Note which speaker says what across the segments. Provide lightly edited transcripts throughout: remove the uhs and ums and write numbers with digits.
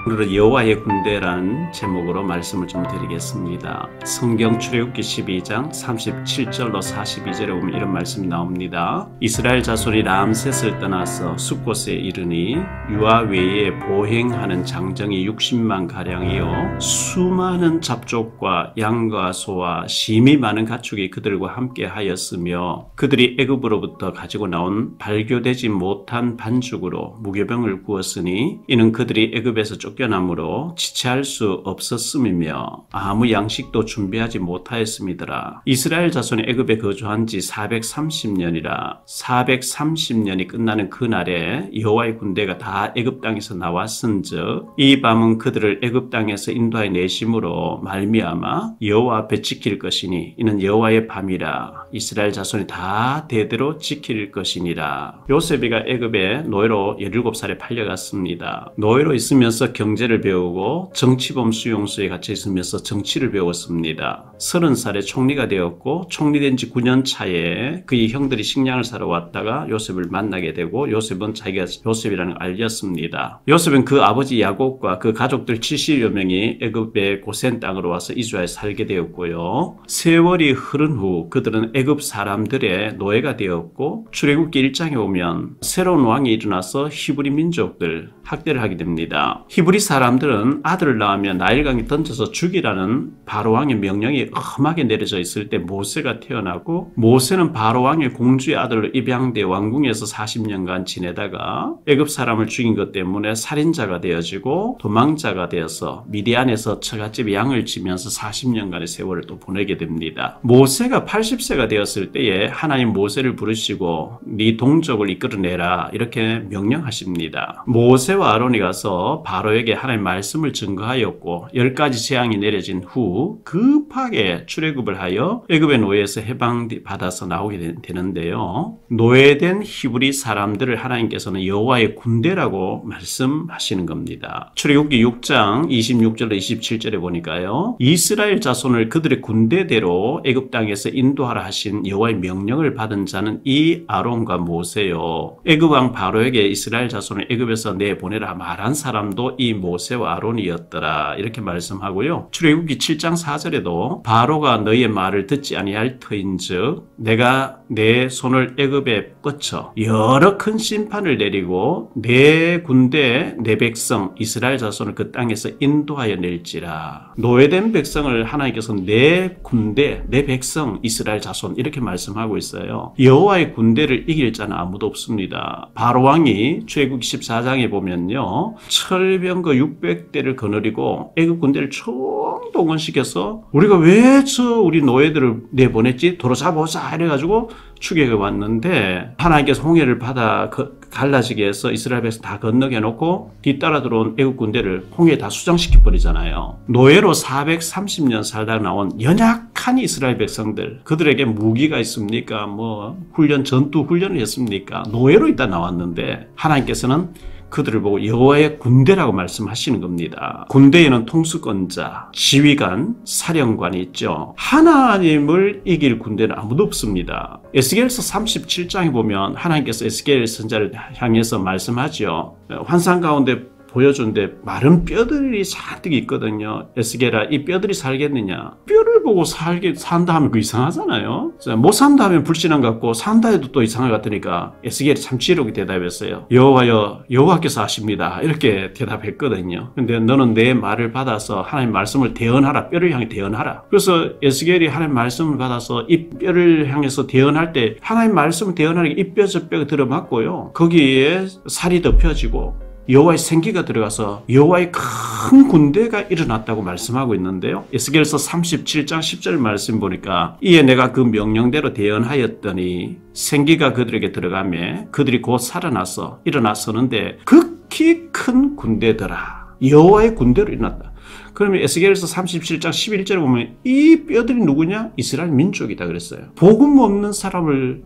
Speaker 1: 오늘은 여호와의 군대라는 제목으로 말씀을 좀 드리겠습니다. 성경 출애굽기 12장 37절로 42절에 보면 이런 말씀이 나옵니다. 이스라엘 자손이 람셋을 떠나서 숫곳에 이르니 유아 외에 보행하는 장정이 60만 가량이요 수많은 잡족과 양과 소와 심히 많은 가축이 그들과 함께 하였으며 그들이 애굽으로부터 가지고 나온 발교되지 못한 반죽으로 무교병을 구웠으니 이는 그들이 애굽에서 쫓겨남으로 지체할 수 없었음이며 아무 양식도 준비하지 못하였음이더라. 이스라엘 자손이 애굽에 거주한 지 430년이라 430년이 끝나는 그날에 여호와의 군대가 다 애굽 땅에서 나왔은즉 이 밤은 그들을 애굽 땅에서 인도하여 내심으로 말미암아 여호와 앞에 지킬 것이니 이는 여호와의 밤이라. 이스라엘 자손이 다 대대로 지킬 것이니라. 요셉이가 애굽에 노예로 17살에 팔려갔습니다. 노예로 있으면서 경제를 배우고 정치범 수용소에 갇혀 있으면서 정치를 배웠습니다. 30살에 총리가 되었고 총리된 지 9년 차에 그의 형들이 식량을 사러 왔다가 요셉을 만나게 되고 요셉은 자기가 요셉이라는 걸 알렸습니다. 요셉은 그 아버지 야곱과 그 가족들 70여 명이 애굽의 고센 땅으로 와서 이주하여 살게 되었고요. 세월이 흐른 후 그들은 애굽 사람들의 노예가 되었고 출애굽기 1장에 보면 새로운 왕이 일어나서 히브리 민족들 학대를 하게 됩니다. 히브리 사람들은 아들을 낳으면 나일강에 던져서 죽이라는 바로왕의 명령이 험하게 내려져 있을 때 모세가 태어나고 모세는 바로왕의 공주의 아들로 입양돼 왕궁에서 40년간 지내다가 애굽 사람을 죽인 것 때문에 살인자가 되어지고 도망자가 되어서 미디안에서 처갓집에 양을 지면서 40년간의 세월을 또 보내게 됩니다. 모세가 80세가 되었을 때에 하나님 모세를 부르시고 네 동족을 이끌어내라 이렇게 명령하십니다. 모세와 아론이 가서 바로에게 하나님의 말씀을 증거하였고 10가지 재앙이 내려진 후 급하게 출애굽을 하여 애굽의 노예에서 해방받아서 나오게 되는데요. 노예된 히브리 사람들을 하나님께서는 여호와의 군대라고 말씀하시는 겁니다. 출애굽기 6장 26절로 27절에 보니까요. 이스라엘 자손을 그들의 군대대로 애굽 땅에서 인도하라 하신 여호와의 명령을 받은 자는 이 아론과 모세요. 애굽 왕 바로에게 이스라엘 자손을 애굽에서 내보내라 말한 사람도 이 모세와 아론이었더라 이렇게 말씀하고요. 출애굽기 7장 4절에도 바로가 너희의 말을 듣지 아니할 터인즉 내가 내 손을 애굽에 뻗쳐 여러 큰 심판을 내리고 내 군대 내 백성 이스라엘 자손을 그 땅에서 인도하여 낼지라. 노예된 백성을 하나님께서 내 군대 내 백성 이스라엘 자손 이렇게 말씀하고 있어요. 여호와의 군대를 이길 자는 아무도 없습니다. 바로 왕이 출애굽기 14장에 보면요. 철병거 600대를 거느리고 애굽 군대를 총동원시켜서 우리가 왜 우리 노예들을 내보냈지? 도로 잡아오자 이래가지고 추격해 왔는데 하나님께서 홍해를 바다 갈라지게 해서 이스라엘 백성 다 건너게 해놓고 뒤따라 들어온 애국 군대를 홍해에 다 수장시켜 버리잖아요. 노예로 430년 살다 나온 연약한 이스라엘 백성들 그들에게 무기가 있습니까? 전투 훈련을 했습니까? 노예로 있다 나왔는데 하나님께서는 그들을 보고 여호와의 군대라고 말씀하시는 겁니다. 군대에는 통수권자, 지휘관, 사령관이 있죠. 하나님을 이길 군대는 아무도 없습니다. 에스겔서 37장에 보면 하나님께서 에스겔 선지자를 향해서 말씀하죠. 환상 가운데 보여준데 마른 뼈들이 잔뜩 있거든요. 에스겔아 이 뼈들이 살겠느냐? 뼈를 보고 산다 하면 그 이상하잖아요. 못 산다 하면 불신한 것 같고 산다 해도 또 이상할 것 같으니까 에스겔이 참 지혜롭게 대답했어요. 여호와여 여호와께서 하십니다. 이렇게 대답했거든요. 근데 너는 내 말을 받아서 하나님 말씀을 대언하라. 뼈를 향해 대언하라. 그래서 에스겔이 하나님 말씀을 받아서 이 뼈를 향해서 대언할 때 하나님 말씀을 대언하는 게 이 뼈 저 뼈가 들어맞고요. 거기에 살이 덮여지고 여호와의 생기가 들어가서 여호와의 큰 군대가 일어났다고 말씀하고 있는데요. 에스겔서 37장 10절 말씀 보니까 이에 내가 그 명령대로 대언하였더니 생기가 그들에게 들어가며 그들이 곧 살아나서 일어나서는데 극히 큰 군대더라. 여호와의 군대로 일어났다. 그러면 에스겔서 37장 11절에 보면 이 뼈들이 누구냐? 이스라엘 민족이다 그랬어요. 복음 없는 사람을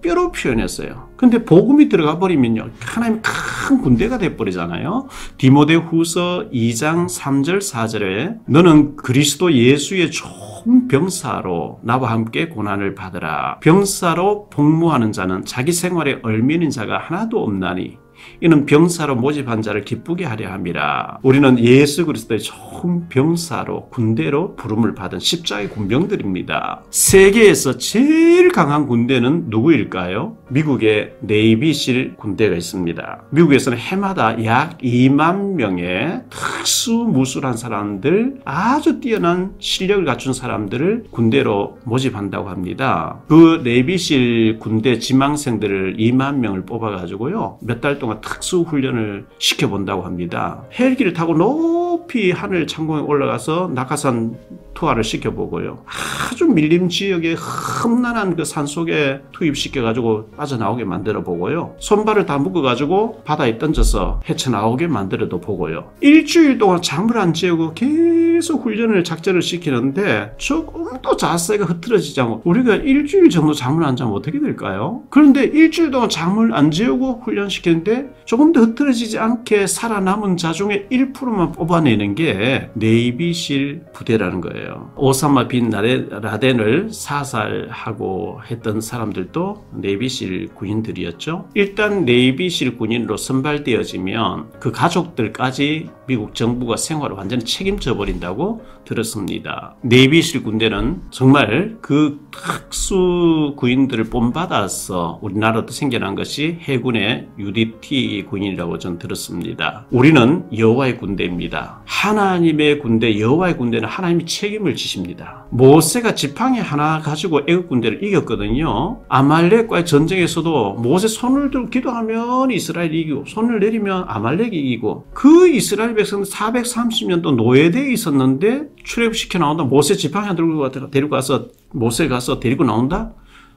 Speaker 1: 뼈로 표현했어요. 근데 복음이 들어가 버리면요. 하나님 큰 군대가 돼버리잖아요. 디모데후서 2장 3절 4절에 너는 그리스도 예수의 좋은 병사로 나와 함께 고난을 받으라. 병사로 복무하는 자는 자기 생활에 얽매이는 자가 하나도 없나니 이는 병사로 모집한 자를 기쁘게 하려 함이라. 우리는 예수 그리스도의 좋은 병사로 군대로 부름을 받은 십자가의 군병들입니다. 세계에서 제일 강한 군대는 누구일까요? 미국의 네이비실 군대가 있습니다. 미국에서는 해마다 약 2만 명의 특수무술한 사람들, 아주 뛰어난 실력을 갖춘 사람들을 군대로 모집한다고 합니다. 그 네이비실 군대 지망생들을 2만 명을 뽑아가지고요, 몇 달 동안 특수훈련을 시켜본다고 합니다. 헬기를 타고 높이 하늘 창공에 올라가서 낙하산 투하를 시켜보고요, 아주 밀림 지역의 험난한 그 산속에 투입시켜가지고 빠져나오게 만들어 보고요, 손발을 다 묶어가지고 바다에 던져서 헤쳐나오게 만들어도 보고요, 일주일 동안 잠을 안 재우고 계속 훈련을 작전을 시키는데 조금도 자세가 흐트러지지 않고, 우리가 일주일 정도 잠을 안 자면 어떻게 될까요? 그런데 일주일 동안 잠을 안 재우고 훈련시키는데 조금도 흐트러지지 않게 살아남은 자 중에 1%만 뽑아내는 게 네이비실 부대라는 거예요. 오사마 빈 라덴을 사살하고 했던 사람들도 네이비실 군인들이었죠. 일단 네이비실 군인으로 선발되어지면 그 가족들까지 미국 정부가 생활을 완전히 책임져 버린다고 들었습니다. 네이비실 군대는 정말 그 특수 군인들을 본받아서 우리나라도 생겨난 것이 해군의 UDT 군인이라고 전 들었습니다. 우리는 여호와의 군대입니다. 하나님의 군대, 여호와의 군대는 하나님이 책임을 지십니다. 모세가 지팡이 하나 가지고 애국 군대를 이겼거든요. 아말렉과의 전쟁에서도 모세 손을 들고 기도하면 이스라엘이 이기고, 손을 내리면 아말렉이 이기고, 그 이스라엘 백성은 430년도 노예되어 있었는데 출애굽시켜 나온다? 모세 지팡이 하나 들고 데리고 가서 모세 가서 데리고 나온다?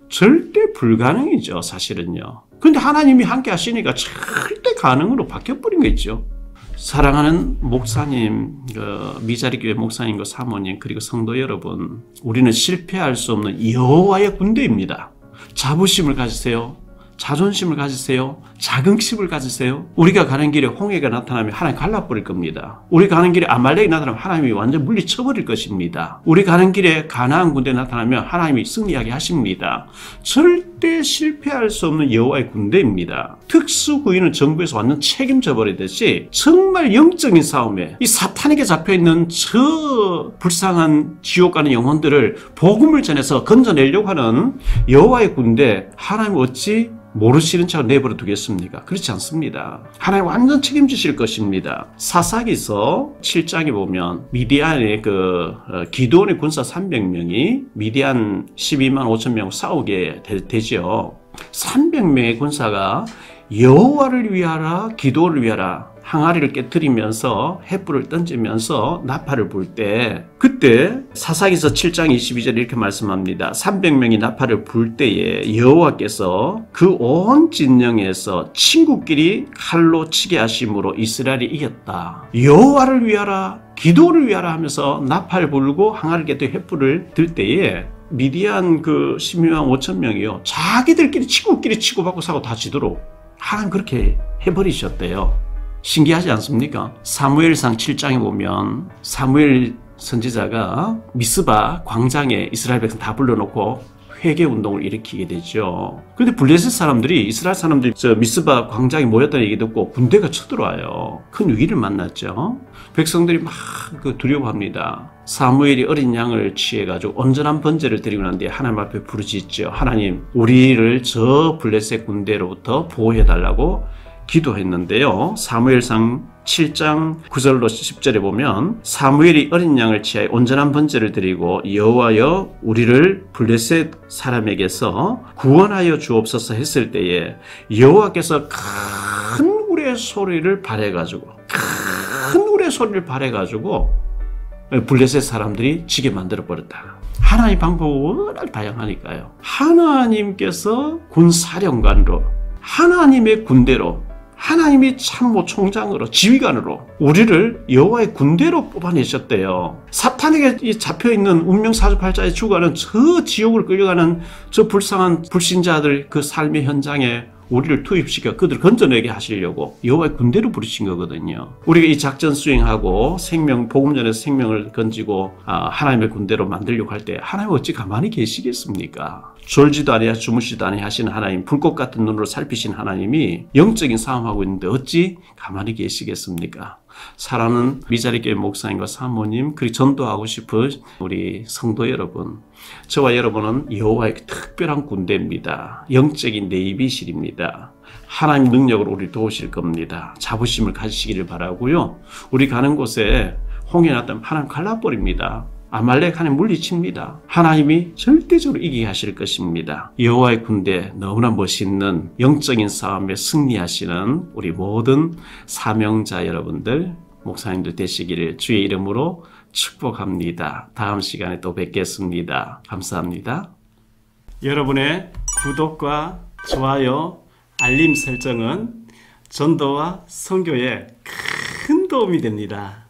Speaker 1: 절대 불가능이죠, 사실은요. 근데 하나님이 함께 하시니까 절대 가능으로 바뀌어버린 거 있죠. 사랑하는 목사님, 미자리교회 목사님과 사모님, 그리고 성도 여러분, 우리는 실패할 수 없는 여호와의 군대입니다. 자부심을 가지세요. 자존심을 가지세요. 자긍심을 가지세요. 우리가 가는 길에 홍해가 나타나면 하나님 갈라버릴 겁니다. 우리가 가는 길에 아말렉이 나타나면 하나님이 완전 물리쳐버릴 것입니다. 우리 가는 길에 가나안 군대 나타나면 하나님이 승리하게 하십니다. 절대 실패할 수 없는 여호와의 군대입니다. 특수구인은 정부에서 완전 책임져 버리듯이 정말 영적인 싸움에 이 사탄에게 잡혀있는 저 불쌍한 지옥 가는 영혼들을 복음을 전해서 건져내려고 하는 여호와의 군대, 하나님 어찌 모르시는 척 내버려 두겠습니까? 그렇지 않습니다. 하나님 완전 책임지실 것입니다. 사사기서 7장에 보면 미디안의 기드온의 군사 300명이 미디안 12만 5천 명 싸우게 되죠. 300명의 군사가 여호와를 위하라, 기도를 위하라 항아리를 깨뜨리면서 횃불을 던지면서 나팔을 불 때, 그때 사사기서 7장 22절 이렇게 말씀합니다. 300명이 나팔을 불 때에 여호와께서 그 온 진영에서 친구끼리 칼로 치게 하심으로 이스라엘이 이겼다. 여호와를 위하라, 기도를 위하라 하면서 나팔 불고 항아리를 깨뜨리 횃불을 들 때에 미디안 12만 5천 명이요, 자기들끼리 친구끼리 치고받고 사고 다 지도록 하나님 그렇게 해버리셨대요. 신기하지 않습니까? 사무엘상 7장에 보면 사무엘 선지자가 미스바 광장에 이스라엘 백성 다 불러놓고 회개 운동을 일으키게 되죠. 그런데 블레셋 사람들이, 이스라엘 사람들이 미스바 광장에 모였다는 얘기 듣고 군대가 쳐들어와요. 큰 위기를 만났죠. 백성들이 막 두려워합니다. 사무엘이 어린 양을 취해가지고 온전한 번제를 드리고 난 뒤에 하나님 앞에 부르짖죠. 하나님, 우리를 저 블레셋 군대로부터 보호해달라고 기도했는데요. 사무엘상 7장 9절로 10절에 보면 사무엘이 어린 양을 취하여 온전한 번제를 드리고 여호와여 우리를 블레셋 사람에게서 구원하여 주옵소서 했을 때에 여호와께서 큰 우레 소리를 발해가지고 블레셋 사람들이 지게 만들어버렸다. 하나님 방법은 워낙 다양하니까요. 하나님께서 군사령관으로, 하나님의 군대로, 하나님이 참모 총장으로, 지휘관으로 우리를 여호와의 군대로 뽑아내셨대요. 사탄에게 잡혀있는 운명 사주팔자에 죽어가는 저 지옥을 끌려가는 저 불쌍한 불신자들 그 삶의 현장에 우리를 투입시켜 그들을 건져내게 하시려고 여호와의 군대로 부르신 거거든요. 우리가 이 작전 수행하고 생명, 복음전에서 생명을 건지고 하나님의 군대로 만들려고 할 때 하나님 어찌 가만히 계시겠습니까? 졸지도 아니하 주무시도 아니 하시는 하나님, 불꽃 같은 눈으로 살피신 하나님이 영적인 싸움하고 있는데 어찌 가만히 계시겠습니까? 사랑하는 미자리교회 목사님과 사모님, 그리고 전도하고 싶은 우리 성도 여러분, 저와 여러분은 여호와의 특별한 군대입니다. 영적인 네이비실입니다. 하나님 능력으로 우리 도우실 겁니다. 자부심을 가지시기를 바라고요. 우리 가는 곳에 홍해 났다면 하나님 갈라버립니다. 아말렉 하나님 물리칩니다. 하나님이 절대적으로 이기게 하실 것입니다. 여호와의 군대, 너무나 멋있는 영적인 싸움에 승리하시는 우리 모든 사명자 여러분들, 목사님들 되시기를 주의 이름으로 축복합니다. 다음 시간에 또 뵙겠습니다. 감사합니다. 여러분의 구독과 좋아요, 알림 설정은 전도와 선교에 큰 도움이 됩니다.